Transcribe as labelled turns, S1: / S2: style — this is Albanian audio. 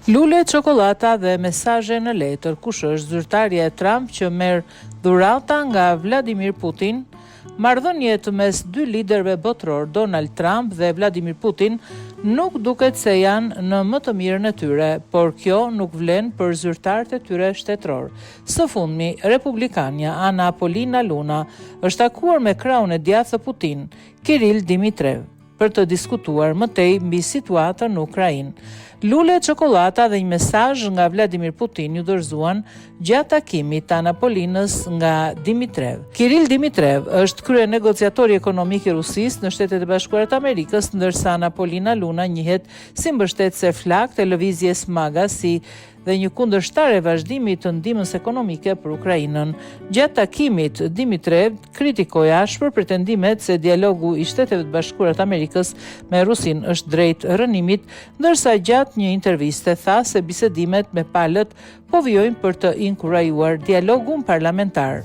S1: Lule, çokolata dhe mesazhe në letër. Kush është zyrtarja e Trump që merr dhurata nga Vladimir Putin? Marrëdhëniet mes dy liderëve botror, Donald Trump dhe Vladimir Putin, nuk duket se janë në më të mirën e tyre, por kjo nuk vlen për zyrtarët e tyre shtetëror. Së fundmi, republikania Anna Polina Luna është takuar me krahun e djathtë të Putin, Kirill Dimitrov, për të diskutuar më tej mbi situatën në Ukrainë. Lule, çokolata dhe një mesazh nga Vladimir Putin ju dorëzuan gjatë takimit të Anna Polinës nga Dimitrov. Kirill Dimitrov është krye negociatori ekonomik i Rusisë në Shtetet e Bashkuara të Amerikës, ndërsa Anna Polina Luna njihet si mbështetëse flak të lëvizjes MAGA dhe një kundërshtar e vazhdimit të ndihmës ekonomike për Ukrainën. Gjatë takimit, Dimitrov kritikoi ashpër pretendimet se dialogu i Shteteve të Bashkuara të Amerikës me Rusinë është drejt rënimit, ndërsa gjatë një interviste tha se bisedimet me palët po vijojnë për të inkurajuar dialogun parlamentar.